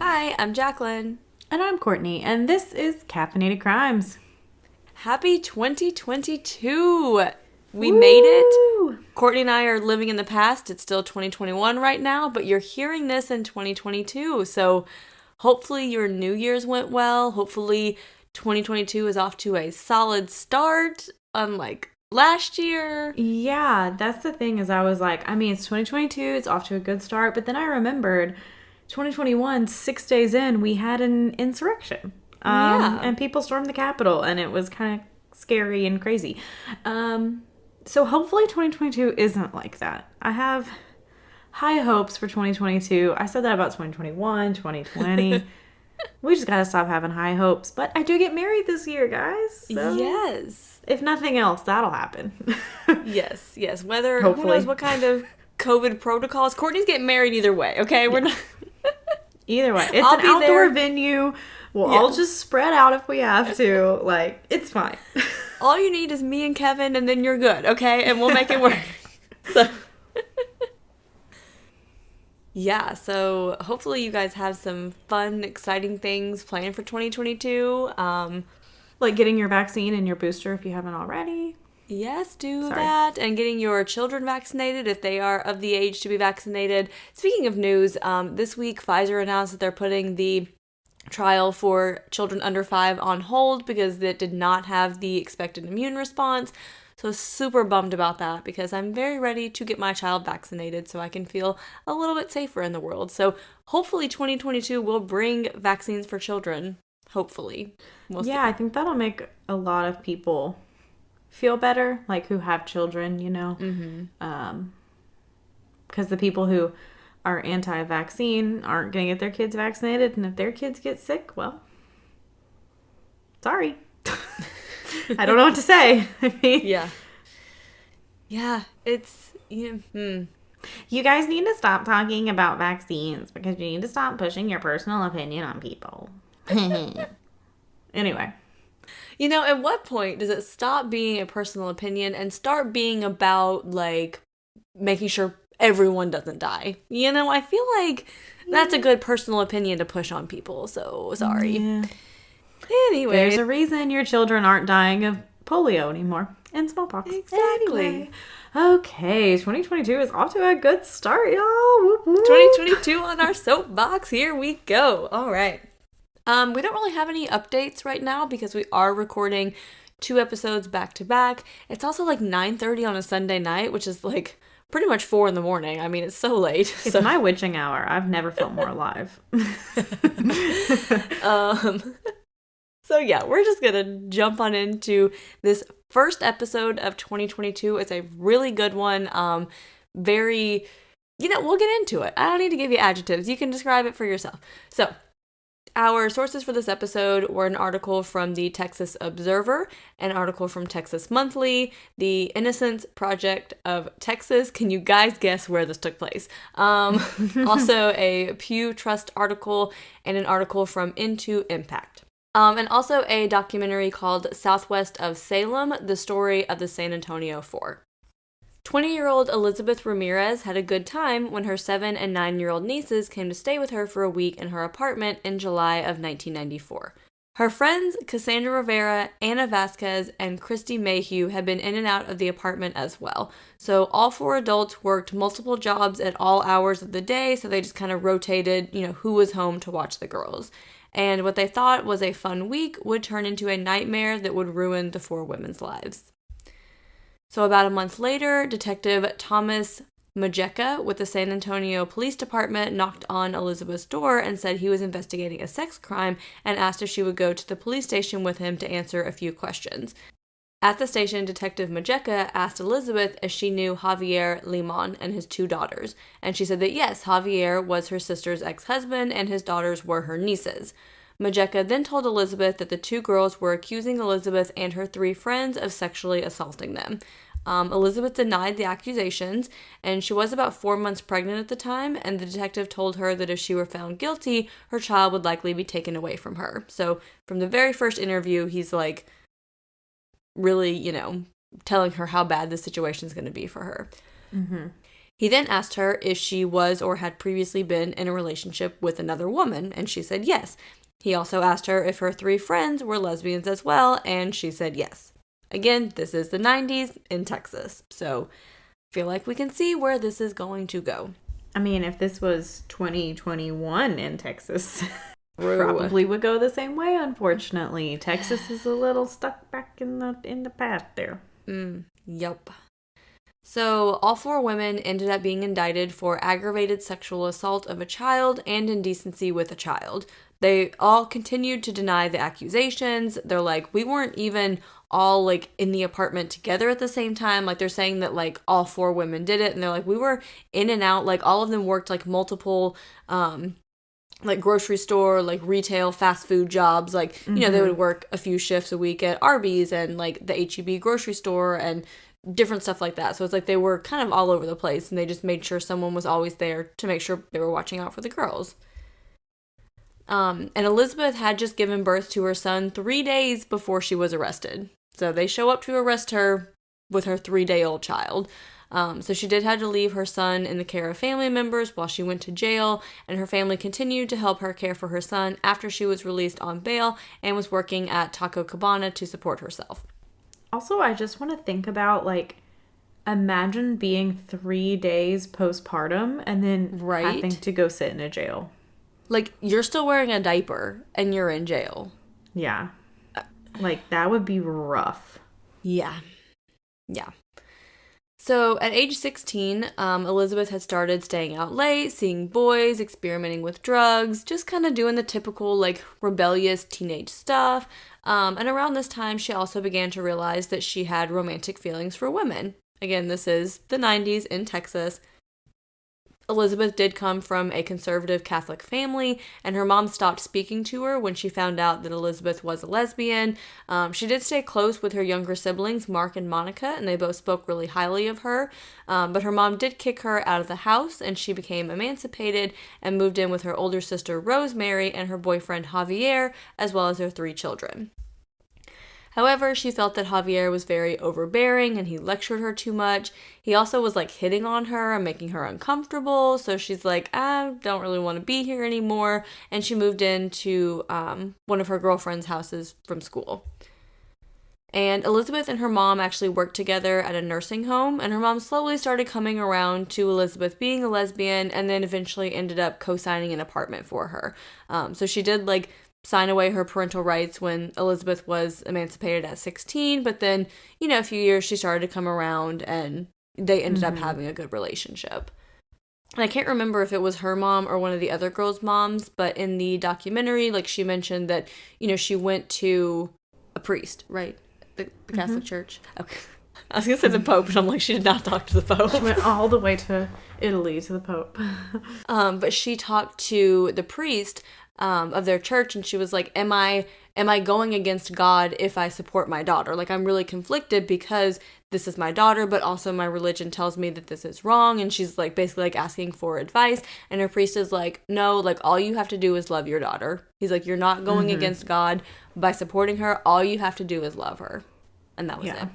Hi, I'm Jacqueline. And I'm Courtney, and this is Caffeinated Crimes. Happy 2022! We Woo! made it. Courtney and I are living in the past. It's still 2021 right now, but you're hearing this in 2022. So hopefully your New Year's went well. Hopefully 2022 is off to a solid start, unlike last year. Yeah, that's the thing is I was like, it's 2022, it's off to a good start, but then I remembered 2021, 6 days in, we had an insurrection. And people stormed the Capitol, and it was kind of scary and crazy. So hopefully 2022 isn't like that. I have high hopes for 2022. I said that about 2021, 2020. We just gotta stop having high hopes. But I do get married this year, guys. So Yes. if nothing else, that'll happen. Yes. Whether, Hopefully. who knows what kind of COVID protocols. Courtney's getting married either way, okay? We're not... Either way. It's I'll an be outdoor there. venue. We'll all just spread out if we have to. Like, it's fine. All you need is me and Kevin, and then you're good, okay? And we'll make it work. So hopefully you guys have some fun, exciting things planned for 2022. Like getting your vaccine and your booster if you haven't already. Yes, do that. And getting your children vaccinated if they are of the age to be vaccinated. Speaking of news, this week Pfizer announced that they're putting the trial for children under 5 on hold because it did not have the expected immune response. So super bummed about that because I'm very ready to get my child vaccinated so I can feel a little bit safer in the world. So hopefully 2022 will bring vaccines for children. Hopefully. We'll see. I think that'll make a lot of people feel better, like who have children, you know. Because the people who are anti-vaccine aren't going to get their kids vaccinated, and if their kids get sick, well, sorry. I don't know what to say. It's You guys need to stop talking about vaccines because you need to stop pushing your personal opinion on people. Anyway. at what point does it stop being a personal opinion and start being about, like, making sure everyone doesn't die? I feel like that's a good personal opinion to push on people, so sorry. Yeah. Anyway. There's a reason your children aren't dying of polio anymore and smallpox. Exactly. Anyway. Okay, 2022 is off to a good start, y'all. Whoop, whoop. 2022 on our soapbox. Here we go. All right. We don't really have any updates right now because we are recording 2 episodes back to back. It's also like 9:30 on a Sunday night, which is like pretty much 4 in the morning. I mean, it's so late. It's my witching hour. I've never felt more alive. So yeah, we're just going to jump on into this first episode of 2022. It's a really good one. Very, we'll get into it. I don't need to give you adjectives. You can describe it for yourself. So, our sources for this episode were an article from the Texas Observer, an article from Texas Monthly, the Innocence Project of Texas. Can you guys guess where this took place? Also a Pew Trust article and an article from Into Impact. And also a documentary called Southwest of Salem, the story of the San Antonio Four. 20-year-old Elizabeth Ramirez had a good time when her 7 and 9-year-old nieces came to stay with her for a week in her apartment in July of 1994. Her friends, Cassandra Rivera, Anna Vasquez, and Christy Mayhugh had been in and out of the apartment as well. So all 4 adults worked multiple jobs at all hours of the day, so they just kind of rotated, who was home to watch the girls. And what they thought was a fun week would turn into a nightmare that would ruin the 4 women's lives. So about a month later, Detective Thomas Majeka with the San Antonio Police Department knocked on Elizabeth's door and said he was investigating a sex crime and asked if she would go to the police station with him to answer a few questions. At the station, Detective Majeka asked Elizabeth if she knew Javier Limon and his 2 daughters, and she said that yes, Javier was her sister's ex-husband and his daughters were her nieces. Majeka then told Elizabeth that the 2 girls were accusing Elizabeth and her 3 friends of sexually assaulting them. Elizabeth denied the accusations, and she was about 4 months pregnant at the time, and the detective told her that if she were found guilty, her child would likely be taken away from her. So from the very first interview, he's like really, telling her how bad the situation is going to be for her. Mm-hmm. He then asked her if she was or had previously been in a relationship with another woman, and she said yes. He also asked her if her 3 friends were lesbians as well, and she said yes. Again, this is the 90s in Texas, so I feel like we can see where this is going to go. I mean, if this was 2021 in Texas, probably would go the same way, unfortunately. Texas is a little stuck back in the past there. Yep. So all 4 women ended up being indicted for aggravated sexual assault of a child and indecency with a child. They all continued to deny the accusations. They're like, we weren't even all, like, in the apartment together at the same time. Like, they're saying that, like, all 4 women did it. And they're like, we were in and out. Like, all of them worked, like, multiple, like, grocery store, like, retail, fast food jobs. Like, you know, they would work a few shifts a week at Arby's and, like, the H-E-B grocery store and different stuff like that. So it's like they were kind of all over the place. And they just made sure someone was always there to make sure they were watching out for the girls. And Elizabeth had just given birth to her son 3 days before she was arrested. So they show up to arrest her with her 3-day-old child. So she did have to leave her son in the care of family members while she went to jail, and her family continued to help her care for her son after she was released on bail and was working at Taco Cabana to support herself. Also, I just want to think about, like, imagine being 3 days postpartum and then having to go sit in a jail. Like, you're still wearing a diaper, and you're in jail. Yeah. Like, that would be rough. Yeah. Yeah. So, at age 16, Elizabeth had started staying out late, seeing boys, experimenting with drugs, just kind of doing the typical, like, rebellious teenage stuff. And around this time, she also began to realize that she had romantic feelings for women. Again, this is the 90s in Texas. Elizabeth did come from a conservative Catholic family, and her mom stopped speaking to her when she found out that Elizabeth was a lesbian. She did stay close with her younger siblings, Mark and Monica, and they both spoke really highly of her. But her mom did kick her out of the house, and she became emancipated and moved in with her older sister, Rosemary, and her boyfriend, Javier, as well as their 3 children. However, she felt that Javier was very overbearing and he lectured her too much. He also was, like, hitting on her and making her uncomfortable. So she's like, I don't really want to be here anymore. And she moved into one of her girlfriend's houses from school. And Elizabeth and her mom actually worked together at a nursing home. And her mom slowly started coming around to Elizabeth being a lesbian and then eventually ended up co-signing an apartment for her. So she did, like, sign away her parental rights when Elizabeth was emancipated at 16, but then, you know, a few years she started to come around and they ended up having a good relationship. And I can't remember if it was her mom or one of the other girls' moms, but in the documentary, like, she mentioned that, you know, she went to a priest, right? The Catholic Church. Okay. I was going to say the Pope, and I'm like, she did not talk to the Pope. She went all the way to Italy to the Pope. But she talked to the priest of their church, and she was like, am I going against God if I support my daughter? Like, I'm really conflicted because this is my daughter, but also my religion tells me that this is wrong. And she's, like, basically, like, asking for advice, and her priest is like, no, like, all you have to do is love your daughter. He's like, you're not going against God by supporting her. All you have to do is love her. And that was it.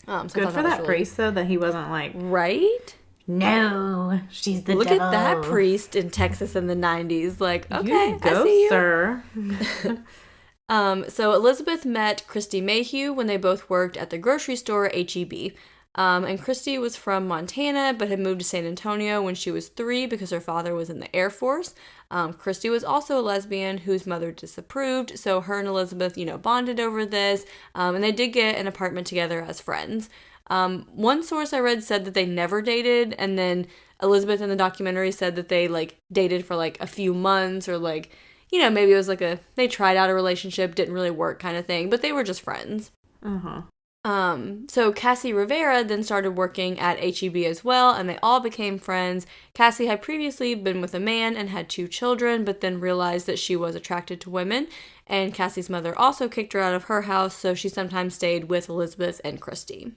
So good for that priest, though, that he wasn't like, right? No, she's the Look devil. at that priest in Texas in the 90s. Like, okay, you go, I see you. Sir. So Elizabeth met Christy Mayhugh when they both worked at the grocery store at H-E-B. And Christy was from Montana, but had moved to San Antonio when she was 3 because her father was in the Air Force. Christy was also a lesbian whose mother disapproved, so her and Elizabeth, you know, bonded over this, and they did get an apartment together as friends. One source I read said that they never dated, and then Elizabeth in the documentary said that they, like, dated for, like, a few months, or, like, you know, maybe it was like they tried out a relationship, didn't really work kind of thing, but they were just friends. So Cassie Rivera then started working at H-E-B as well, and they all became friends. Cassie had previously been with a man and had 2 children, but then realized that she was attracted to women, and Cassie's mother also kicked her out of her house, so she sometimes stayed with Elizabeth and Christy.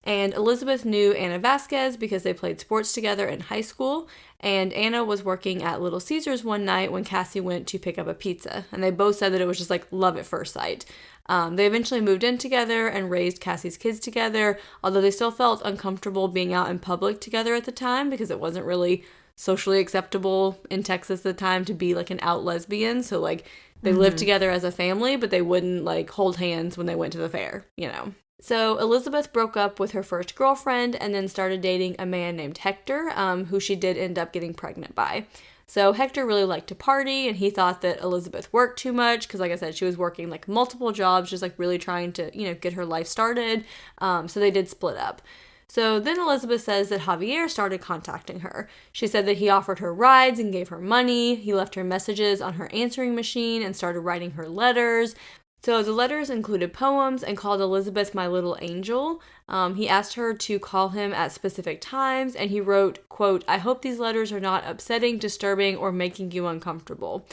And Elizabeth knew Anna Vasquez because they played sports together in high school. And Anna was working at Little Caesars one night when Cassie went to pick up a pizza. And they both said that it was just like love at first sight. They eventually moved in together and raised Cassie's kids together, although they still felt uncomfortable being out in public together at the time because it wasn't really socially acceptable in Texas at the time to be like an out lesbian. So like they lived together as a family, but they wouldn't like hold hands when they went to the fair, you know. So Elizabeth broke up with her first girlfriend and then started dating a man named Hector, who she did end up getting pregnant by. So Hector really liked to party, and he thought that Elizabeth worked too much because, like I said, she was working like multiple jobs, just like really trying to, you know, get her life started. So they did split up. So then Elizabeth says that Javier started contacting her. She said that he offered her rides and gave her money. He left her messages on her answering machine and started writing her letters. So the letters included poems and called Elizabeth my little angel. He asked her to call him at specific times, and he wrote, quote, "I hope these letters are not upsetting, disturbing, or making you uncomfortable."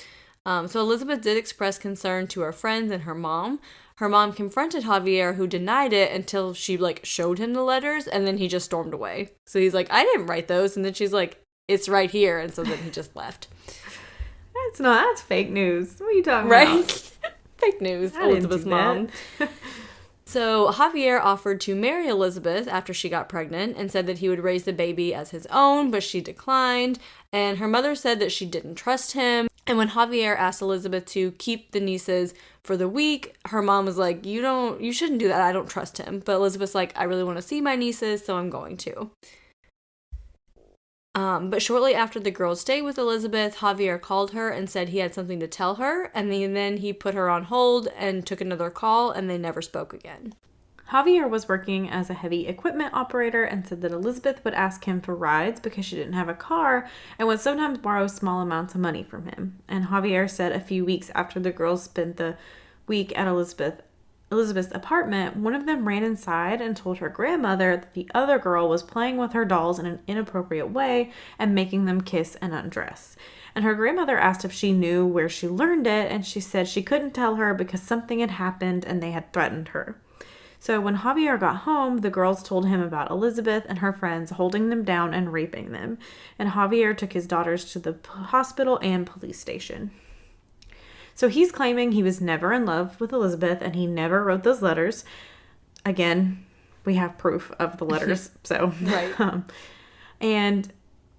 So Elizabeth did express concern to her friends and her mom. Her mom confronted Javier, who denied it until she, like, showed him the letters, and then he just stormed away. So he's like, "I didn't write those," and then she's like, "It's right here," and so then he just left. That's fake news. What are you talking about? Right? Fake news, Elizabeth's mom. So Javier offered to marry Elizabeth after she got pregnant and said that he would raise the baby as his own, but she declined. And her mother said that she didn't trust him. And when Javier asked Elizabeth to keep the nieces for the week, her mom was like, you shouldn't do that. I don't trust him. But Elizabeth's like, "I really want to see my nieces, so I'm going to." But shortly after the girls stayed with Elizabeth, Javier called her and said he had something to tell her, and then he put her on hold and took another call, and they never spoke again. Javier was working as a heavy equipment operator and said that Elizabeth would ask him for rides because she didn't have a car and would sometimes borrow small amounts of money from him. And Javier said a few weeks after the girls spent the week at Elizabeth's apartment, one of them ran inside and told her grandmother that the other girl was playing with her dolls in an inappropriate way and making them kiss and undress. And her grandmother asked if she knew where she learned it, and she said she couldn't tell her because something had happened and they had threatened her. So when Javier got home, the girls told him about Elizabeth and her friends holding them down and raping them. And Javier took his daughters to the hospital and police station. So he's claiming he was never in love with Elizabeth and he never wrote those letters. Again, we have proof of the letters. So, right. And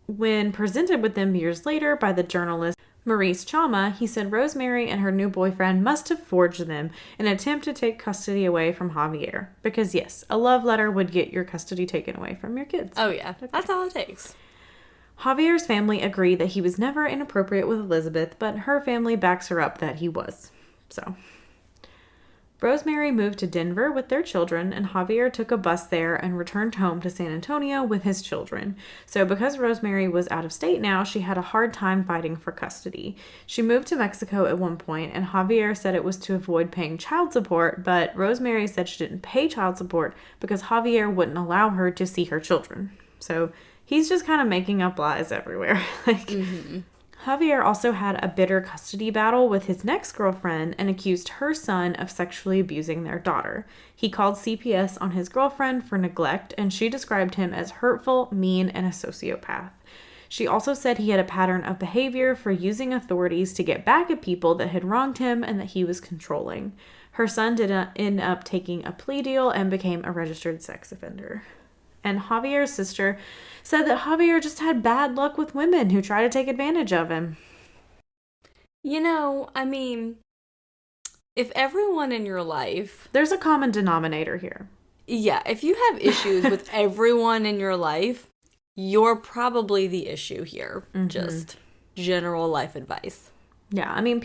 when presented with them years later by the journalist Maurice Chama, he said Rosemary and her new boyfriend must have forged them in an attempt to take custody away from Javier. Because yes, a love letter would get your custody taken away from your kids. Oh yeah, that's all it takes. Javier's family agreed that he was never inappropriate with Elizabeth, but her family backs her up that he was. So, Rosemary moved to Denver with their children, and Javier took a bus there and returned home to San Antonio with his children. So, because Rosemary was out of state now, she had a hard time fighting for custody. She moved to Mexico at one point, and Javier said it was to avoid paying child support, but Rosemary said she didn't pay child support because Javier wouldn't allow her to see her children. So, he's just kind of making up lies everywhere. Javier also had a bitter custody battle with his next girlfriend and accused her son of sexually abusing their daughter. He called CPS on his girlfriend for neglect, and she described him as hurtful, mean, and a sociopath. She also said he had a pattern of behavior for using authorities to get back at people that had wronged him and that he was controlling. Her son did end up taking a plea deal and became a registered sex offender. And Javier's sister said that Javier just had bad luck with women who try to take advantage of him. You know, I mean, if everyone in your life... There's a common denominator here. Yeah, if you have issues with everyone in your life, you're probably the issue here. Just general life advice. Yeah, I mean,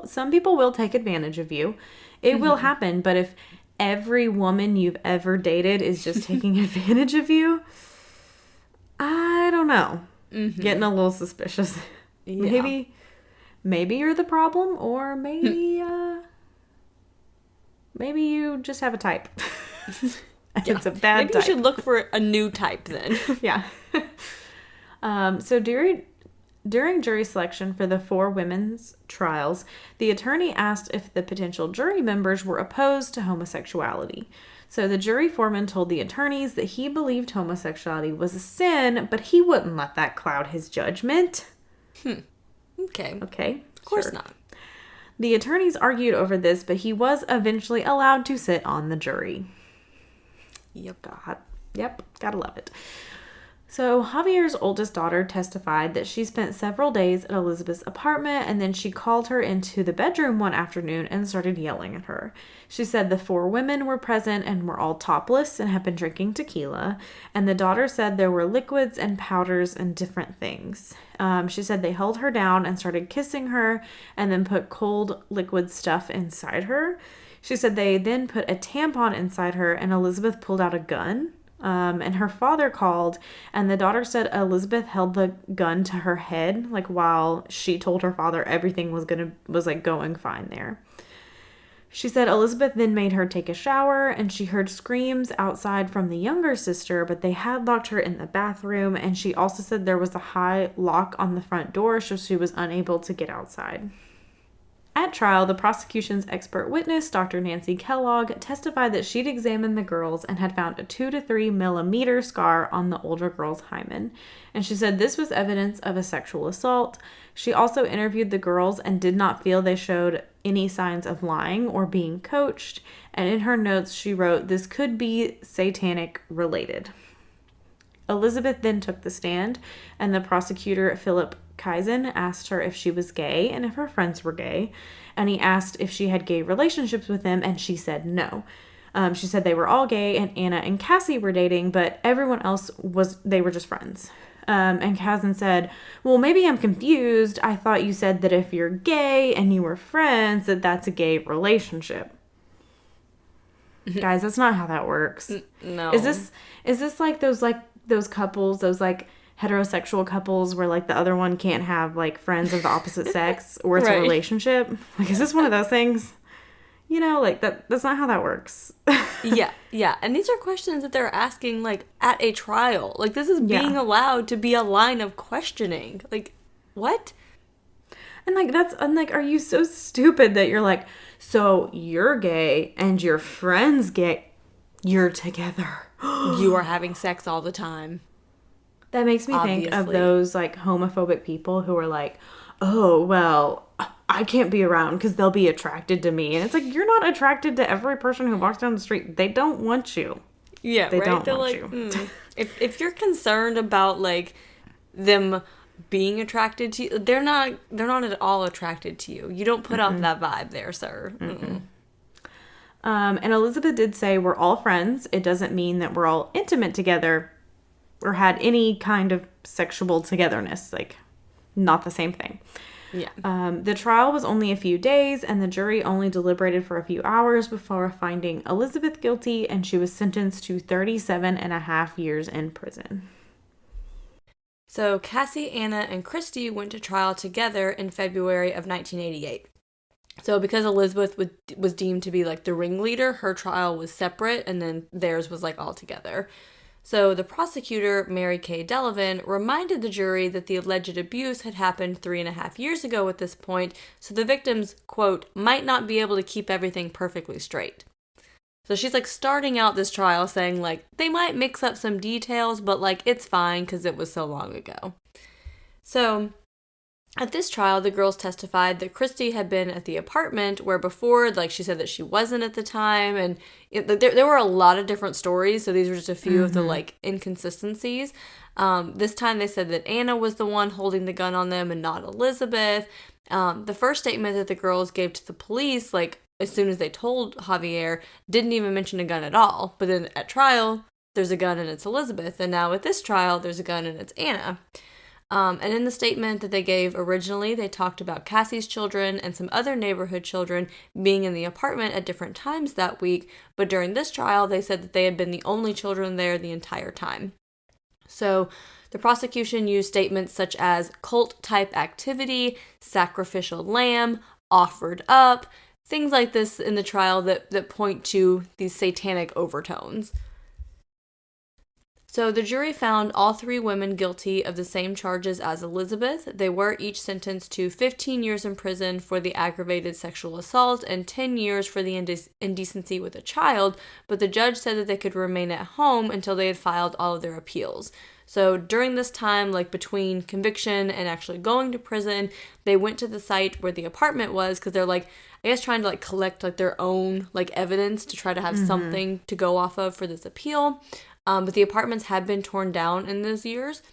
some people will take advantage of you. It will happen, but if every woman you've ever dated is just taking advantage of you, I don't know. Getting a little suspicious. Yeah. Maybe you're the problem, or maybe maybe you just have a type. It's a bad Maybe you should look for a new type then. Yeah. So during During jury selection for the 4 women's trials, the attorney asked if the potential jury members were opposed to homosexuality. So the jury foreman told the attorneys that he believed homosexuality was a sin, but he wouldn't let that cloud his judgment. Okay. Of course not. The attorneys argued over this, but he was eventually allowed to sit on the jury. Yep. Gotta love it. So Javier's oldest daughter testified that she spent several days at Elizabeth's apartment, and then she called her into the bedroom one afternoon and started yelling at her. She said the 4 women were present and were all topless and had been drinking tequila, and the daughter said there were liquids and powders and different things. She said they held her down and started kissing her and then put cold liquid stuff inside her. She said they then put a tampon inside her, and Elizabeth pulled out a gun. And her father called, and the daughter said Elizabeth held the gun to her head, like, while she told her father everything was going fine there. She said Elizabeth then made her take a shower, and she heard screams outside from the younger sister, but they had locked her in the bathroom, and she also said there was a high lock on the front door, so she was unable to get outside. At trial, the prosecution's expert witness, Dr. Nancy Kellogg, testified that she'd examined the girls and had found a 2 to 3 millimeter scar on the older girl's hymen. And she said this was evidence of a sexual assault. She also interviewed the girls and did not feel they showed any signs of lying or being coached. And in her notes, she wrote, "This could be satanic related." Elizabeth then took the stand, and the prosecutor, Philip Kaizen, asked her if she was gay and if her friends were gay, and he asked if she had gay relationships with them, and she said no. She said they were all gay, and Anna and Cassie were dating, but everyone else they were just friends. And Kaizen said, "Well, maybe I'm confused. I thought you said that if you're gay and you were friends, that's a gay relationship." Guys, that's not how that works. No. Is this like those couples, those like heterosexual couples where like the other one can't have like friends of the opposite sex, or it's a relationship? Like, is this one of those things? You know, like that's not how that works. Yeah. And these are questions that they're asking like at a trial. Like, this is being allowed to be a line of questioning. Like, what? And like, are you so stupid that you're like, so you're gay and your friend's gay, you're together. You are having sex all the time. That makes me think of those like homophobic people who are like, oh, well, I can't be around because they'll be attracted to me. And it's like, you're not attracted to every person who walks down the street. They don't want you. Yeah, they right? don't want you. If you're concerned about like them being attracted to you, they're not at all attracted to you. You don't put off that vibe there, sir. And Elizabeth did say we're all friends. It doesn't mean that we're all intimate together or had any kind of sexual togetherness. Like, not the same thing. Yeah. The trial was only a few days, and the jury only deliberated for a few hours before finding Elizabeth guilty, and she was sentenced to 37.5 years in prison. So Cassie, Anna, and Christy went to trial together in February of 1988. So because Elizabeth was deemed to be like the ringleader, her trial was separate, and then theirs was like all together. So the prosecutor, Mary Kay Delavan, reminded the jury that the alleged abuse had happened 3.5 years ago at this point, so the victims, quote, might not be able to keep everything perfectly straight. So she's like starting out this trial saying like, they might mix up some details, but like it's fine because it was so long ago. So at this trial, the girls testified that Christy had been at the apartment where before, like she said that she wasn't at the time, and there were a lot of different stories, so these were just a few of the like inconsistencies. This time they said that Anna was the one holding the gun on them and not Elizabeth. The first statement that the girls gave to the police, like as soon as they told Javier, didn't even mention a gun at all. But then at trial, there's a gun and it's Elizabeth, and now at this trial, there's a gun and it's Anna. And in the statement that they gave originally, they talked about Cassie's children and some other neighborhood children being in the apartment at different times that week, but during this trial, they said that they had been the only children there the entire time. So the prosecution used statements such as cult-type activity, sacrificial lamb, offered up, things like this in the trial that point to these satanic overtones. So the jury found all 3 women guilty of the same charges as Elizabeth. They were each sentenced to 15 years in prison for the aggravated sexual assault and 10 years for the indecency with a child, but the judge said that they could remain at home until they had filed all of their appeals. So during this time, like between conviction and actually going to prison, they went to the site where the apartment was because they're like, I guess trying to like collect like their own like evidence to try to have something to go off of for this appeal. But the apartments had been torn down in those years.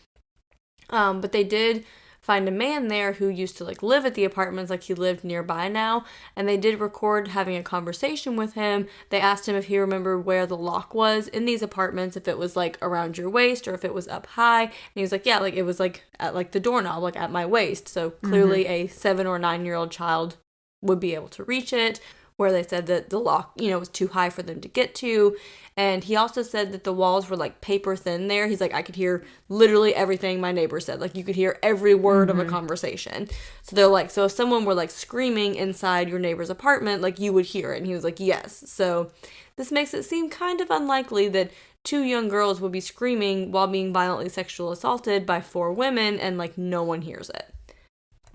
But they did find a man there who used to like live at the apartments, like he lived nearby now. And they did record having a conversation with him. They asked him if he remembered where the lock was in these apartments, if it was like around your waist or if it was up high. And he was like, yeah, like it was like at like the doorknob, like at my waist. So clearly a 7 or 9-year-old child would be able to reach it. Where they said that the lock, was too high for them to get to. And he also said that the walls were like paper thin there. He's like, I could hear literally everything my neighbor said. Like you could hear every word of a conversation. So they're like, so if someone were like screaming inside your neighbor's apartment, like you would hear it. And he was like, yes. So this makes it seem kind of unlikely that 2 young girls would be screaming while being violently sexually assaulted by 4 women and like no one hears it.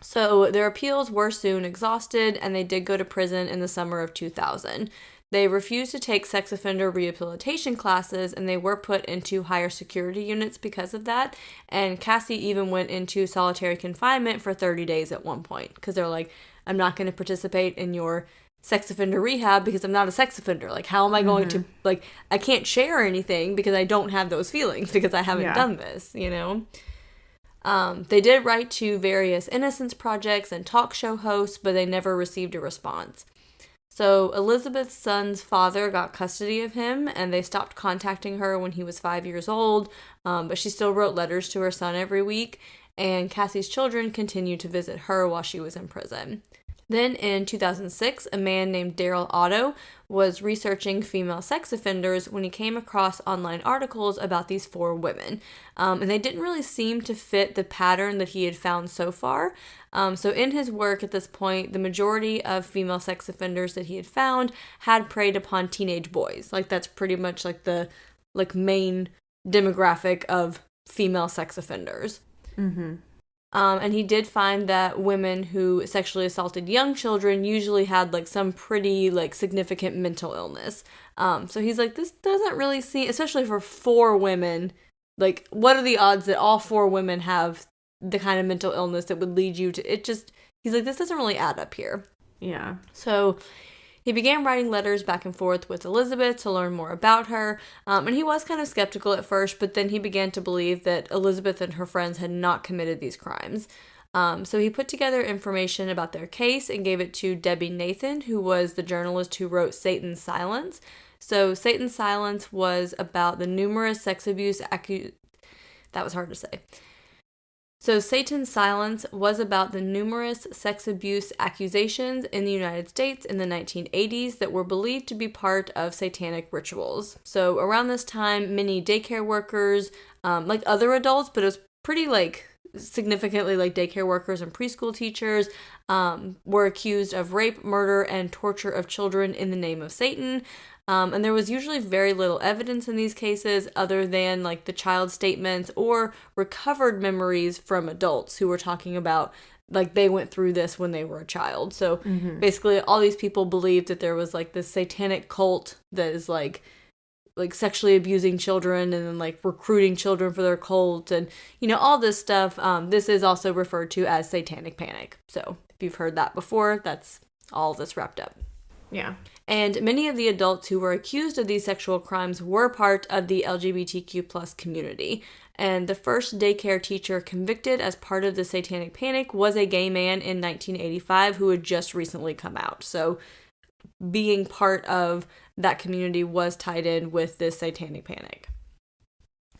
So their appeals were soon exhausted, and they did go to prison in the summer of 2000. They refused to take sex offender rehabilitation classes, and they were put into higher security units because of that. And Cassie even went into solitary confinement for 30 days at one point, because they're like, I'm not going to participate in your sex offender rehab because I'm not a sex offender. Like, how am I going to, like, I can't share anything because I don't have those feelings because I haven't done this, They did write to various innocence projects and talk show hosts, but they never received a response. So Elizabeth's son's father got custody of him, and they stopped contacting her when he was 5 years old, but she still wrote letters to her son every week, and Cassie's children continued to visit her while she was in prison. Then in 2006, a man named Daryl Otto was researching female sex offenders when he came across online articles about these 4 women. And they didn't really seem to fit the pattern that he had found so far. So in his work at this point, the majority of female sex offenders that he had found had preyed upon teenage boys. Like that's pretty much like the main demographic of female sex offenders. And he did find that women who sexually assaulted young children usually had, like, some pretty, like, significant mental illness. So he's like, this doesn't really seem, especially for 4 women, like, what are the odds that all 4 women have the kind of mental illness that would lead you to, he's like, this doesn't really add up here. Yeah. So he began writing letters back and forth with Elizabeth to learn more about her, and he was kind of skeptical at first, but then he began to believe that Elizabeth and her friends had not committed these crimes. So he put together information about their case and gave it to Debbie Nathan, who was the journalist who wrote Satan's Silence. So Satan's Silence was about the numerous sex abuse that was hard to say. So Satan's Silence was about the numerous sex abuse accusations in the United States in the 1980s that were believed to be part of satanic rituals. So around this time, many daycare workers, like other adults, but it was pretty like significantly like daycare workers and preschool teachers, were accused of rape, murder, and torture of children in the name of Satan. And there was usually very little evidence in these cases other than like the child's statements or recovered memories from adults who were talking about like they went through this when they were a child. So basically all these people believed that there was like this satanic cult that is like sexually abusing children and then like recruiting children for their cult and all this stuff. This is also referred to as Satanic Panic. So if you've heard that before, that's all this wrapped up. Yeah. And many of the adults who were accused of these sexual crimes were part of the LGBTQ plus community. And the first daycare teacher convicted as part of the Satanic Panic was a gay man in 1985 who had just recently come out. So being part of that community was tied in with this Satanic Panic.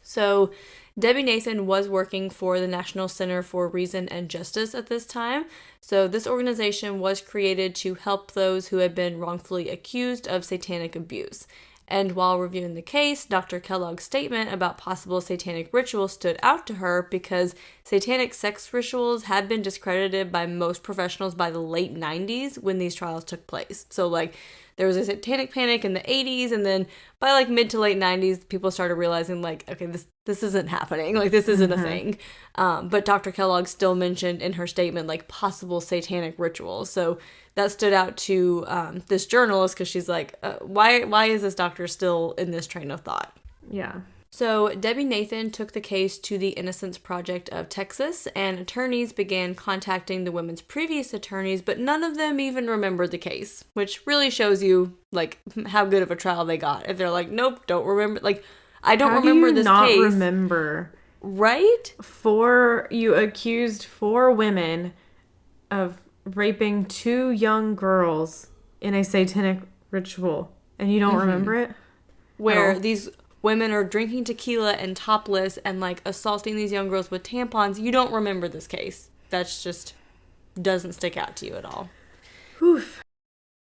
So Debbie Nathan was working for the National Center for Reason and Justice at this time. So this organization was created to help those who had been wrongfully accused of satanic abuse. And while reviewing the case, Dr. Kellogg's statement about possible satanic rituals stood out to her because satanic sex rituals had been discredited by most professionals by the late 90s when these trials took place. So like there was a satanic panic in the 80s, and then by like mid to late 90s, people started realizing like, okay, this isn't happening. Like, this isn't a thing. But Dr. Kellogg still mentioned in her statement like possible satanic rituals. So that stood out to this journalist because she's like, why is this doctor still in this train of thought? Yeah. So Debbie Nathan took the case to the Innocence Project of Texas, and attorneys began contacting the women's previous attorneys, but none of them even remembered the case, which really shows you, like, how good of a trial they got. If they're like, nope, don't remember, like, I don't remember this case. How do you not remember? Right? You accused 4 women of raping 2 young girls in a satanic ritual, and you don't remember it? Where these women are drinking tequila and topless and, like, assaulting these young girls with tampons. You don't remember this case. That's just doesn't stick out to you at all. Oof.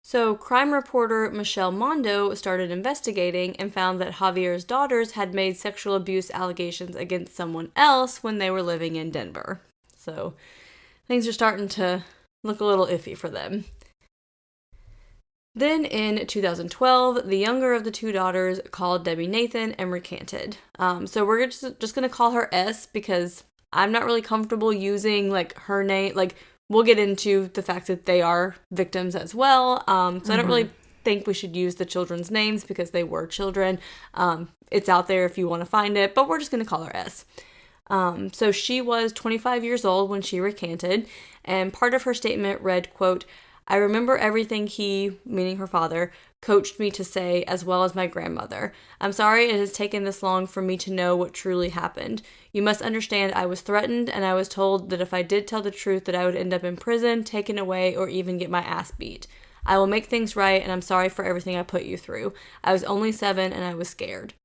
So crime reporter Michelle Mondo started investigating and found that Javier's daughters had made sexual abuse allegations against someone else when they were living in Denver. So things are starting to look a little iffy for them. Then in 2012, the younger of the 2 daughters called Debbie Nathan and recanted. So we're just going to call her S because I'm not really comfortable using like her name. Like, we'll get into the fact that they are victims as well. So I don't really think we should use the children's names because they were children. It's out there if you want to find it, but we're just going to call her S. So she was 25 years old when she recanted, and part of her statement read, quote, "I remember everything he," meaning her father, "coached me to say, as well as my grandmother. I'm sorry it has taken this long for me to know what truly happened. You must understand I was threatened, and I was told that if I did tell the truth that I would end up in prison, taken away, or even get my ass beat. I will make things right, and I'm sorry for everything I put you through. I was only 7, and I was scared."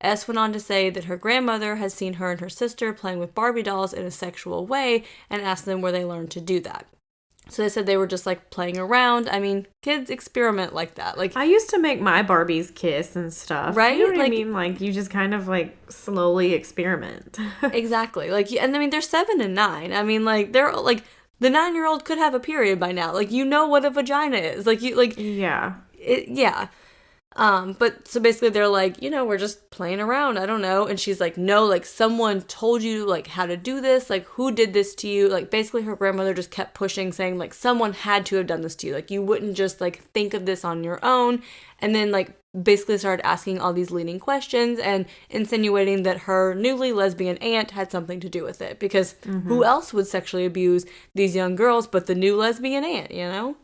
S went on to say that her grandmother had seen her and her sister playing with Barbie dolls in a sexual way and asked them where they learned to do that. So they said they were just, like, playing around. I mean, kids experiment like that. Like, I used to make my Barbies kiss and stuff. Right? You know what I mean? Like, you just kind of, like, slowly experiment. Exactly. Like, and I mean, they're 7 and 9. I mean, like, they're, like, the 9-year-old could have a period by now. Like, you know what a vagina is. Like, you, like... Yeah. Yeah. But so basically they're like, we're just playing around. I don't know. And she's like, no, like, someone told you, like, how to do this. Like, who did this to you? Like, basically her grandmother just kept pushing, saying, like, someone had to have done this to you. Like, you wouldn't just, like, think of this on your own. And then, like, basically started asking all these leading questions and insinuating that her newly lesbian aunt had something to do with it. Because who else would sexually abuse these young girls but the new lesbian aunt,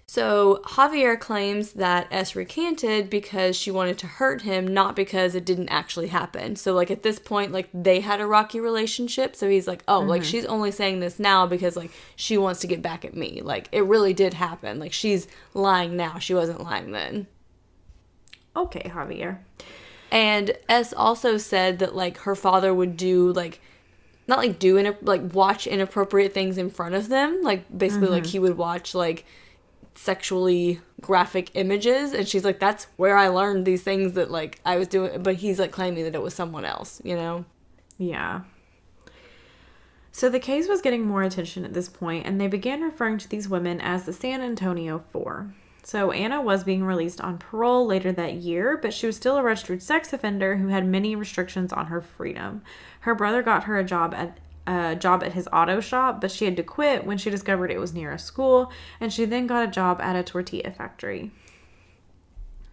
So Javier claims that S recanted because she wanted to hurt him, not because it didn't actually happen. So, like, at this point, like, they had a rocky relationship. So he's like, oh, like, she's only saying this now because, like, she wants to get back at me. Like, it really did happen. Like, she's lying now. She wasn't lying then. Okay, Javier. And S also said that, like, her father would do, like, not, like, watch inappropriate things in front of them. Like, basically, like, he would watch, like, sexually graphic images, and she's like, that's where I learned these things that, like, I was doing, but he's, like, claiming that it was someone else, Yeah. So the case was getting more attention at this point, and they began referring to these women as the San Antonio Four. So Anna was being released on parole later that year, but she was still a registered sex offender who had many restrictions on her freedom. Her brother got her a job at his auto shop, but she had to quit when she discovered it was near a school, and she then got a job at a tortilla factory.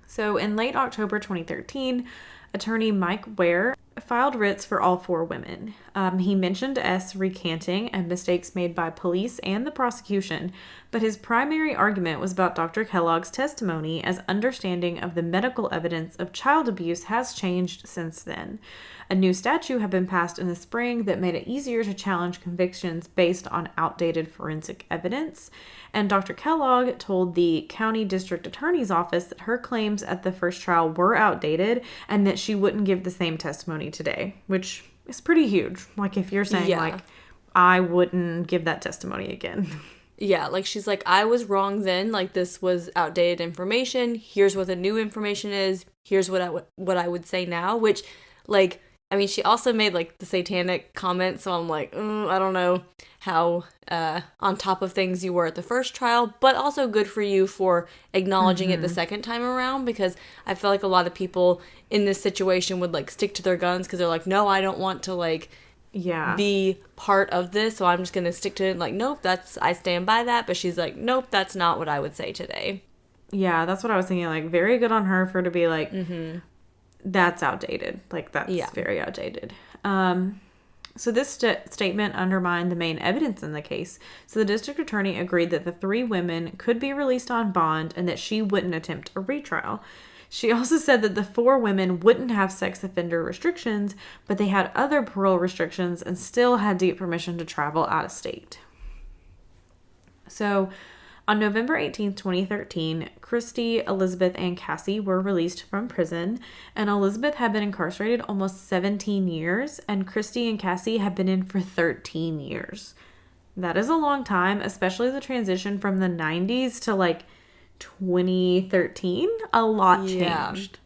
So in late October 2013, attorney Mike Ware filed writs for all 4 women. He mentioned S recanting and mistakes made by police and the prosecution, but his primary argument was about Dr. Kellogg's testimony, as understanding of the medical evidence of child abuse has changed since then. A new statute had been passed in the spring that made it easier to challenge convictions based on outdated forensic evidence. And Dr. Kellogg told the county district attorney's office that her claims at the first trial were outdated and that she wouldn't give the same testimony today, which is pretty huge. Like, if you're saying, like, I wouldn't give that testimony again. Yeah, like, she's like, I was wrong then. Like, this was outdated information. Here's what the new information is. Here's what I would say now, which, like, I mean, she also made, like, the satanic comment, so I'm like, I don't know how on top of things you were at the first trial, but also good for you for acknowledging it the second time around, because I feel like a lot of people in this situation would, like, stick to their guns because they're like, no, I don't want to, like, be part of this, so I'm just going to stick to it. Like, nope, I stand by that, but she's like, nope, that's not what I would say today. Yeah, that's what I was thinking. Like, very good on her for to be like, that's outdated. Like, that's very outdated. So this statement undermined the main evidence in the case. So the district attorney agreed that the 3 women could be released on bond and that she wouldn't attempt a retrial. She also said that the 4 women wouldn't have sex offender restrictions, but they had other parole restrictions and still had to get permission to travel out of state. So on November 18th, 2013, Kristie, Elizabeth, and Cassie were released from prison, and Elizabeth had been incarcerated almost 17 years, and Kristie and Cassie had been in for 13 years. That is a long time, especially the transition from the 90s to, like, 2013. A lot changed.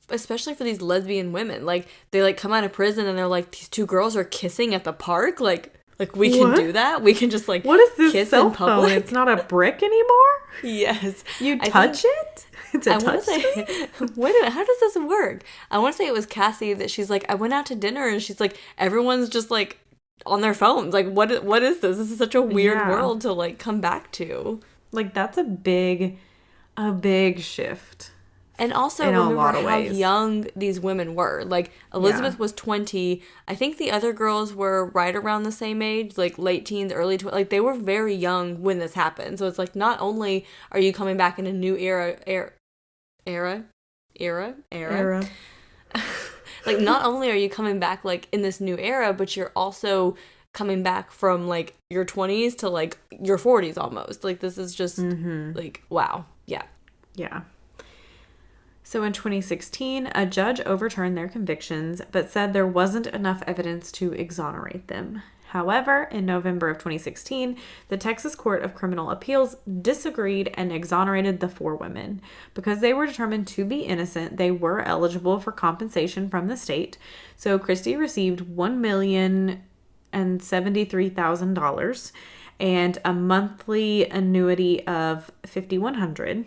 Especially for these lesbian women. Like, they, like, come out of prison and they're like, these 2 girls are kissing at the park? Like we can do that? We can just, like, what is this kiss cell in public? Phone? It's not a brick anymore? Yes. You touch it? It's a touch screen? Wait a minute, how does this work? I want to say it was Cassie that she's like, I went out to dinner, and she's like, everyone's just, like, on their phones. Like, what is this? This is such a weird world to, like, come back to. Like, that's a big shift. And also remember how young these women were. Like, Elizabeth was 20. I think the other girls were right around the same age, like late teens, early 20s. Like, they were very young when this happened. So it's like, not only are you coming back in a new era. Like, not only are you coming back, like, in this new era, but you're also coming back from, like, your 20s to, like, your 40s almost. Like, this is just, like, wow. Yeah. Yeah. So in 2016, a judge overturned their convictions, but said there wasn't enough evidence to exonerate them. However, in November of 2016, the Texas Court of Criminal Appeals disagreed and exonerated the 4 women. Because they were determined to be innocent, they were eligible for compensation from the state. So Kristie received $1,073,000 and a monthly annuity of $5,100.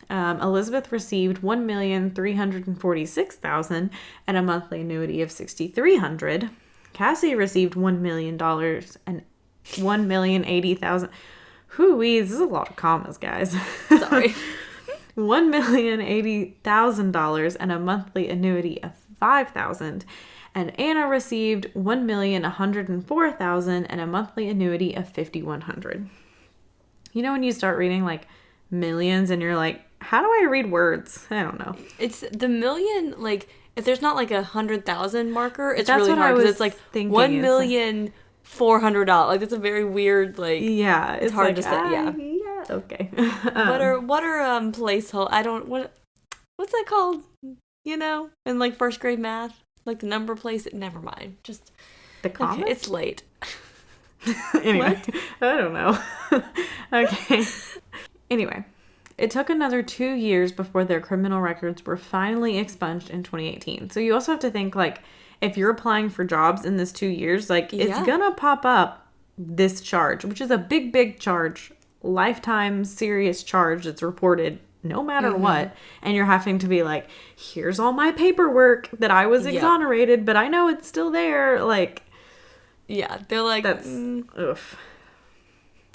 Elizabeth received $1,346,000 and a monthly annuity of $6,300. Cassie received $1 million and $1,080,000. Hooey, this is a lot of commas, guys. Sorry. $1,080,000 and a monthly annuity of $5,000. And Anna received $1,104,000 and a monthly annuity of $5,100. You know when you start reading, like, millions and you're like, how do I read words? I don't know. It's the million, like, if there's not, like, 100,000 marker, it's really hard because it's like $1,400,000. Like, it's a very weird, like, it's hard to say. Yeah, okay. what are placeholder? I don't what's that called? You know, in, like, first grade math, like the number place. Never mind. Just the comma. Okay, it's late. Anyway, I don't know. Okay. Anyway, it took another 2 years before their criminal records were finally expunged in 2018. So you also have to think, like, if you're applying for jobs in this 2 years, like, it's gonna pop up this charge, which is a big, big charge, lifetime serious charge that's reported no matter what. And you're having to be like, here's all my paperwork that I was exonerated, but I know it's still there. Like, yeah, they're like, that's, oof.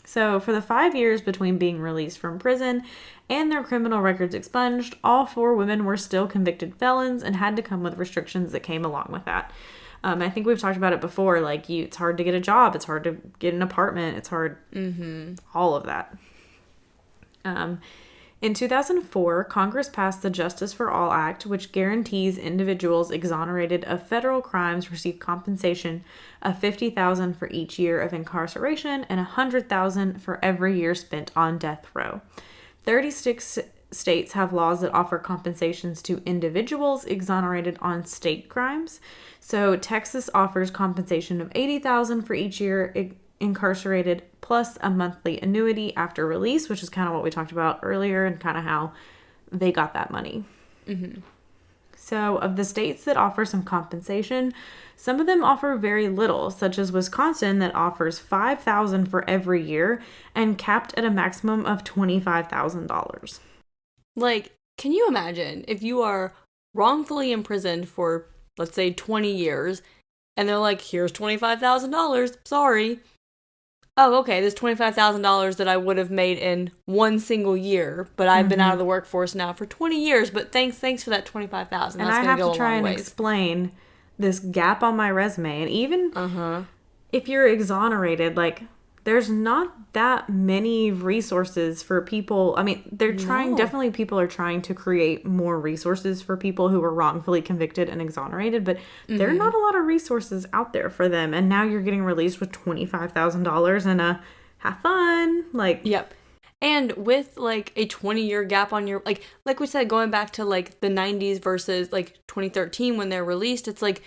So for the 5 years between being released from prison and their criminal records expunged, all 4 women were still convicted felons and had to come with restrictions that came along with that. I think we've talked about it before. Like, it's hard to get a job. It's hard to get an apartment. It's hard. All of that. In 2004, Congress passed the Justice for All Act, which guarantees individuals exonerated of federal crimes receive compensation of $50,000 for each year of incarceration and $100,000 for every year spent on death row. 36 states have laws that offer compensations to individuals exonerated on state crimes. So Texas offers compensation of $80,000 for each year incarcerated, plus a monthly annuity after release, which is kind of what we talked about earlier and kind of how they got that money. So of the states that offer some compensation, some of them offer very little, such as Wisconsin that offers $5,000 for every year and capped at a maximum of $25,000. Like, can you imagine if you are wrongfully imprisoned for, let's say, 20 years, and they're like, here's $25,000, sorry. Oh, okay, there's $25,000 that I would have made in one single year, but I've been out of the workforce now for 20 years, but thanks for that $25,000. And I have to try and explain this gap on my resume. And even if you're exonerated, like, there's not that many resources for people. I mean, they're trying, definitely people are trying to create more resources for people who were wrongfully convicted and exonerated, but there are not a lot of resources out there for them. And now you're getting released with $25,000 and have fun. Like, yep. And with, like, a 20-year gap on your, like we said, going back to, like, the 90s versus, like, 2013 when they're released, it's like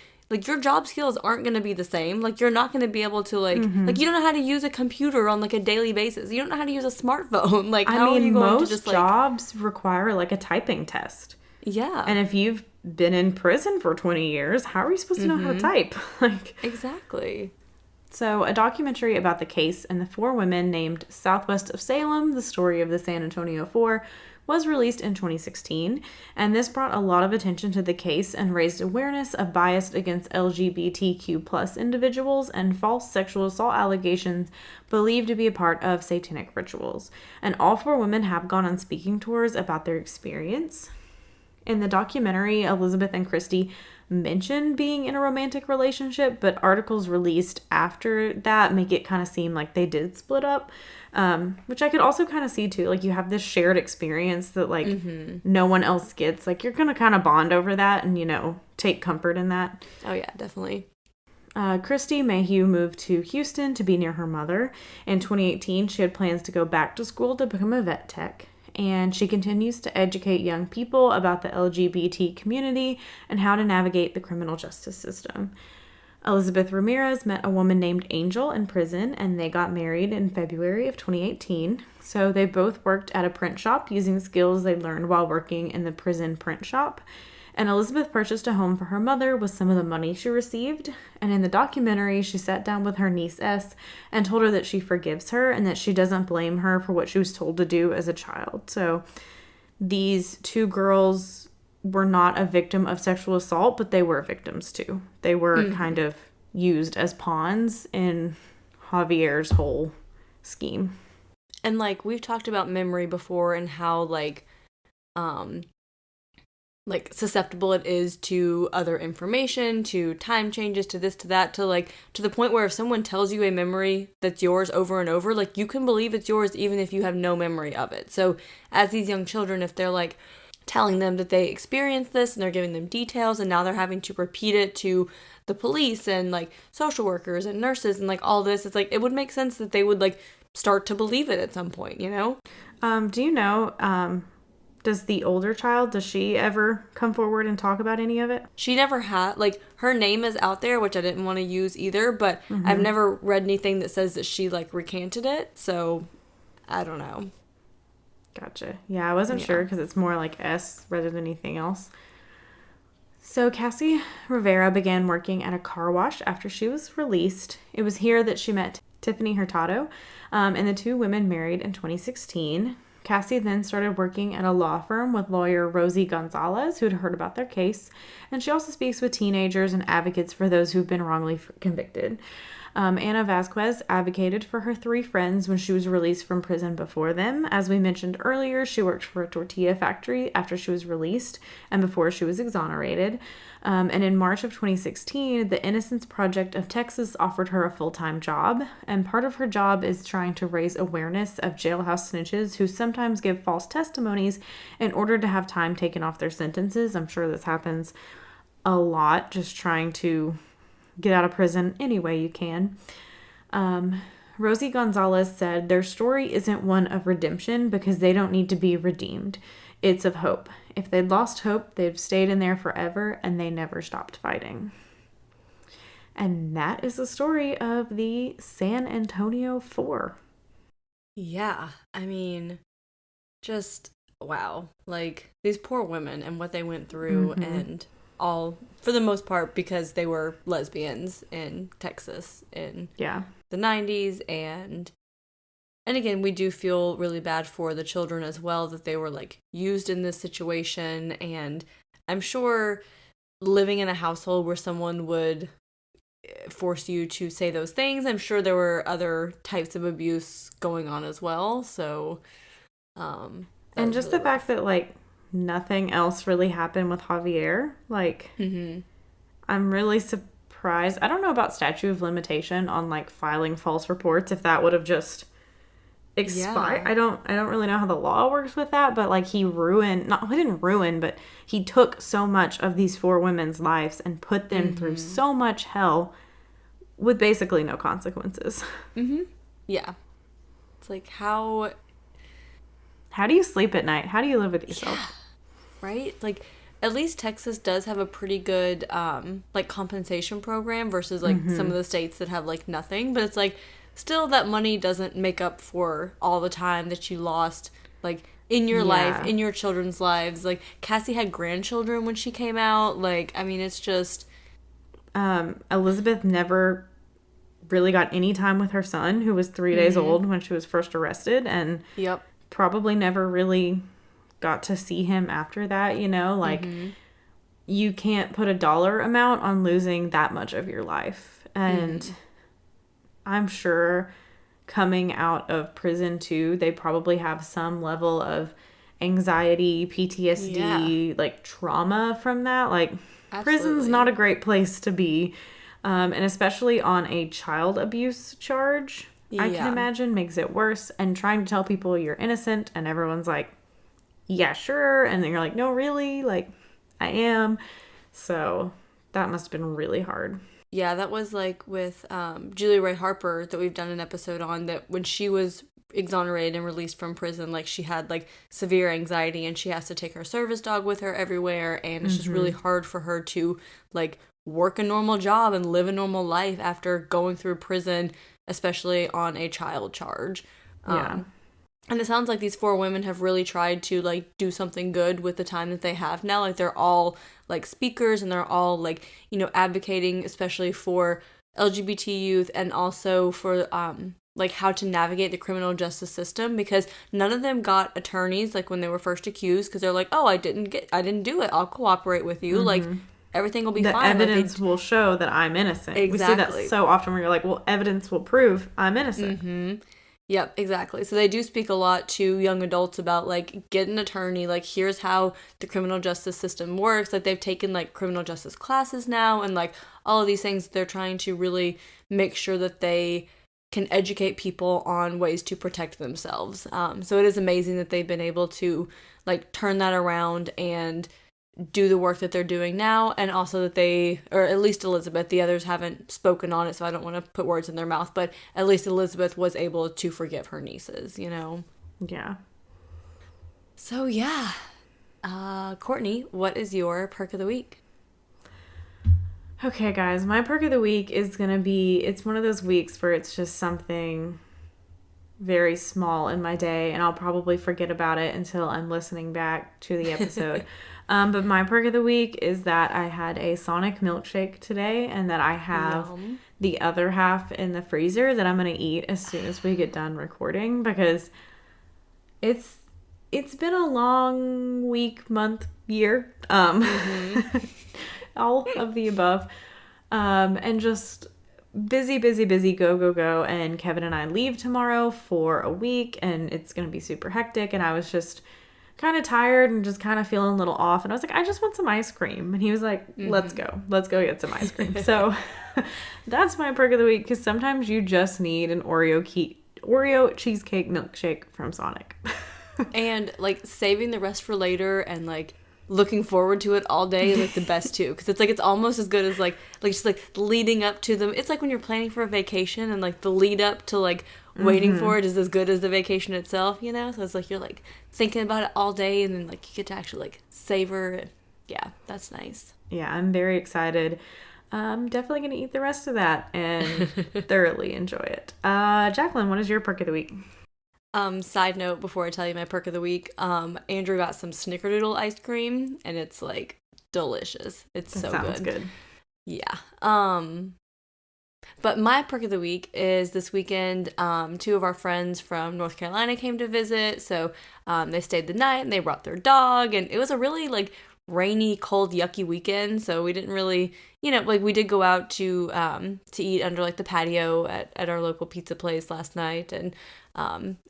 your job skills aren't going to be the same. Like, you're not going to be able to, like, like, you don't know how to use a computer on, like, a daily basis. You don't know how to use a smartphone. Like, how are you going to just, like... most jobs require, like, a typing test. Yeah. And if you've been in prison for 20 years, how are you supposed to know how to type? Like, exactly. So, a documentary about the case and the 4 women named Southwest of Salem, the story of the San Antonio Four, was released in 2016, and this brought a lot of attention to the case and raised awareness of bias against LGBTQ plus individuals and false sexual assault allegations believed to be a part of satanic rituals. And all 4 women have gone on speaking tours about their experience. In the documentary, Elizabeth and Christy mention being in a romantic relationship, but articles released after that make it kind of seem like they did split up, which I could also kind of see too. Like, you have this shared experience that, like, no one else gets. Like, you're gonna kind of bond over that and, you know, take comfort in that. Oh yeah, definitely. Christy Mayhugh moved to Houston to be near her mother. In 2018, she had plans to go back to school to become a vet tech. And she continues to educate young people about the LGBT community and how to navigate the criminal justice system. Elizabeth Ramirez met a woman named Angel in prison, and they got married in February of 2018. So they both worked at a print shop using skills they learned while working in the prison print shop. And Elizabeth purchased a home for her mother with some of the money she received. And in the documentary, she sat down with her niece S and told her that she forgives her and that she doesn't blame her for what she was told to do as a child. So these 2 girls were not a victim of sexual assault, but they were victims too. They were kind of used as pawns in Javier's whole scheme. And, like, we've talked about memory before and how, like susceptible it is to other information, to time changes, to this, to that, to, like, to the point where if someone tells you a memory that's yours over and over, like, you can believe it's yours even if you have no memory of it. So as these young children, if they're, like, telling them that they experienced this and they're giving them details and now they're having to repeat it to the police and, like, social workers and nurses and, like, all this, it's like, it would make sense that they would, like, start to believe it at some point, you know? Do you know, does the older child, does she ever come forward and talk about any of it? She never had, like, her name is out there, which I didn't want to use either, but I've never read anything that says that she, like, recanted it, so I don't know. Gotcha. Yeah, I wasn't sure because it's more like S rather than anything else. So Cassie Rivera began working at a car wash after she was released. It was here that she met Tiffany Hurtado, and the 2 women married in 2016. Cassie then started working at a law firm with lawyer Rosie Gonzalez, who'd heard about their case, and she also speaks with teenagers and advocates for those who've been wrongly convicted. Anna Vasquez advocated for her 3 friends when she was released from prison before them. As we mentioned earlier, she worked for a tortilla factory after she was released and before she was exonerated. And in March of 2016, the Innocence Project of Texas offered her a full-time job. And part of her job is trying to raise awareness of jailhouse snitches who sometimes give false testimonies in order to have time taken off their sentences. I'm sure this happens a lot, just trying to get out of prison any way you can. Rosie Gonzalez said, their story isn't one of redemption because they don't need to be redeemed. It's of hope. If they'd lost hope, they've stayed in there forever and they never stopped fighting. And that is the story of the San Antonio Four. Yeah, I mean, just wow, like these poor women and what they went through, and all for the most part because they were lesbians in Texas in the 90s, and again, we do feel really bad for the children as well, that they were like used in this situation. And I'm sure living in a household where someone would force you to say those things, I'm sure there were other types of abuse going on as well. So, and just really the fact that like nothing else really happened with Javier, like I'm really surprised. I don't know about statute of limitation on like filing false reports, if that would have just expired. I don't really know how the law works with that, but like he didn't ruin, but he took so much of these 4 women's lives and put them through so much hell with basically no consequences. Yeah. It's like, how do you sleep at night? How do you live with yourself? Yeah. Right? Like, at least Texas does have a pretty good like compensation program versus like some of the states that have like nothing, but it's like still that money doesn't make up for all the time that you lost, like, in your life, in your children's lives. Like, Cassie had grandchildren when she came out. Like, I mean, it's just... Elizabeth never really got any time with her son, who was 3 days old when she was first arrested, and probably never really got to see him after that, you know? Like, you can't put a dollar amount on losing that much of your life. And... I'm sure coming out of prison too, they probably have some level of anxiety, PTSD, like trauma from that. Like, prison's not a great place to be. And especially on a child abuse charge, I can imagine makes it worse. And trying to tell people you're innocent and everyone's like, yeah, sure. And then you're like, no, really? Like, I am. So that must have been really hard. Yeah, that was like with Julia Ray Harper that we've done an episode on, that when she was exonerated and released from prison, like she had like severe anxiety and she has to take her service dog with her everywhere, and it's just really hard for her to like work a normal job and live a normal life after going through prison, especially on a child charge. And it sounds like these 4 women have really tried to, like, do something good with the time that they have now. Like, they're all, like, speakers, and they're all, like, you know, advocating especially for LGBT youth and also for, like, how to navigate the criminal justice system, because none of them got attorneys, like, when they were first accused, because they're like, oh, I didn't do it. I'll cooperate with you. Like, everything will be fine. The evidence will show that I'm innocent. Exactly. We see that so often where you're like, well, evidence will prove I'm innocent. Yep, exactly. So they do speak a lot to young adults about, like, get an attorney, like, here's how the criminal justice system works. Like, they've taken, like, criminal justice classes now, and, like, all of these things. They're trying to really make sure that they can educate people on ways to protect themselves. So it is amazing that they've been able to, like, turn that around and do the work that they're doing now, and also that they, or at least Elizabeth, the others haven't spoken on it, so I don't want to put words in their mouth, but at least Elizabeth was able to forgive her nieces, you know? Yeah. So, yeah. Courtney, what is your perk of the week? Okay, guys, my perk of the week is going to be, it's one of those weeks where it's just something very small in my day, and I'll probably forget about it until I'm listening back to the episode. But my perk of the week is that I had a Sonic milkshake today, and that I have the other half in the freezer that I'm going to eat as soon as we get done recording, because it's been a long week, month, year, all of the above, and just busy, go, and Kevin and I leave tomorrow for a week, and it's going to be super hectic, and I was just kind of tired and just kind of feeling a little off, and I was like, I just want some ice cream, and he was like, let's go get some ice cream. So that's my perk of the week, because sometimes you just need an Oreo cheesecake milkshake from Sonic. And like saving the rest for later and like looking forward to it all day is like the best too, because it's like it's almost as good as like just like leading up to them. It's like when you're planning for a vacation and like the lead up to like waiting for it is as good as the vacation itself, you know? So it's like you're like thinking about it all day, and then like you get to actually like savor it. Yeah, that's nice. Yeah, I'm very excited. I'm definitely going to eat the rest of that and thoroughly enjoy it. Jacqueline, what is your perk of the week? Side note before I tell you my perk of the week, Andrew got some snickerdoodle ice cream and it's like delicious. It's so good. Sounds good. Yeah. But my perk of the week is this weekend, 2 of our friends from North Carolina came to visit. So they stayed the night and they brought their dog, and it was a really like rainy, cold, yucky weekend. So we didn't really, like we did go out to eat under like the patio at our local pizza place last night and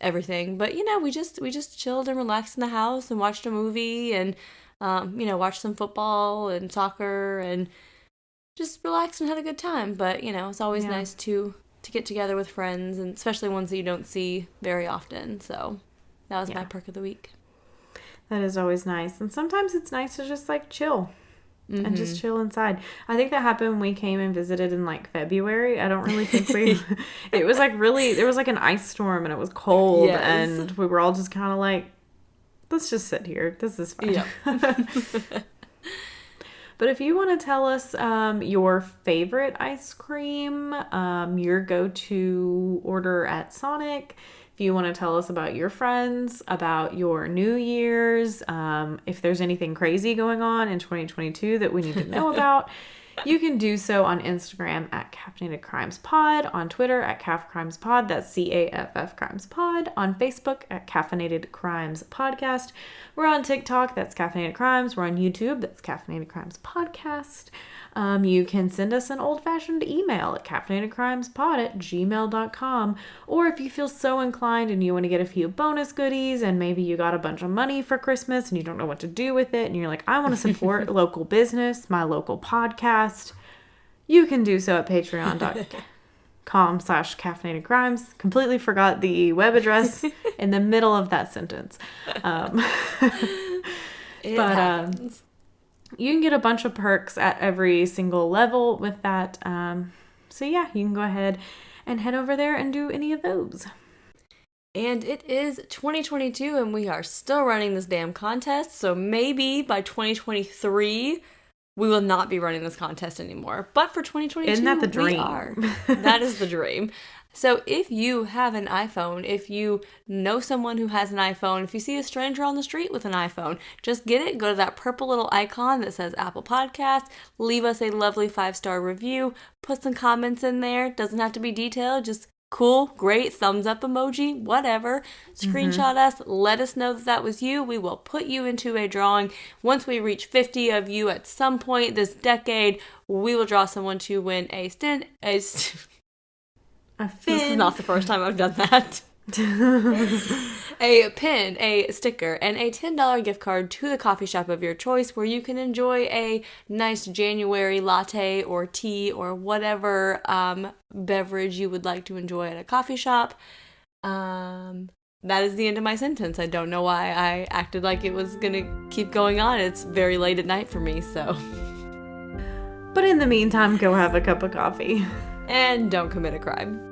everything. But we just chilled and relaxed in the house and watched a movie and watched some football and soccer and just relaxed and had a good time. But, it's always nice to get together with friends, and especially ones that you don't see very often. So that was my perk of the week. That is always nice. And sometimes it's nice to just like chill and just chill inside. I think that happened when we came and visited in like February. I don't really think it was like really, there was like an ice storm and it was cold and we were all just kind of like, let's just sit here. This is fine. Yeah. But if you want to tell us your favorite ice cream, your go-to order at Sonic, if you want to tell us about your friends, about your New Year's, if there's anything crazy going on in 2022 that we need to know about, you can do so on Instagram at Caffeinated Crimes Pod, on Twitter at Caff Crimes Pod, that's CAFF Crimes Pod, on Facebook at Caffeinated Crimes Podcast. We're on TikTok, that's Caffeinated Crimes. We're on YouTube, that's Caffeinated Crimes Podcast. You can send us an old-fashioned email at caffeinatedcrimespod@gmail.com. Or if you feel so inclined and you want to get a few bonus goodies and maybe you got a bunch of money for Christmas and you don't know what to do with it and you're like, I want to support local business, my local podcast, you can do so at patreon.com/caffeinatedcrimes. Completely forgot the web address in the middle of that sentence. It happens. You can get a bunch of perks at every single level with that. So yeah, you can go ahead and head over there and do any of those. And it is 2022 and we are still running this damn contest. So maybe by 2023, we will not be running this contest anymore. But for 2022, isn't that the dream? We are. That is the dream. So if you have an iPhone, if you know someone who has an iPhone, if you see a stranger on the street with an iPhone, just get it, go to that purple little icon that says Apple Podcasts, leave us a lovely 5-star review, put some comments in there. Doesn't have to be detailed, just cool, great, thumbs up emoji, whatever. Screenshot us, let us know that was you. We will put you into a drawing. Once we reach 50 of you at some point this decade, we will draw someone to win a fin. This is not the first time I've done that. A pin, a sticker, and a $10 gift card to the coffee shop of your choice where you can enjoy a nice January latte or tea or whatever beverage you would like to enjoy at a coffee shop. That is the end of my sentence. I don't know why I acted like it was going to keep going on. It's very late at night for me, so. But in the meantime, go have a cup of coffee. And don't commit a crime.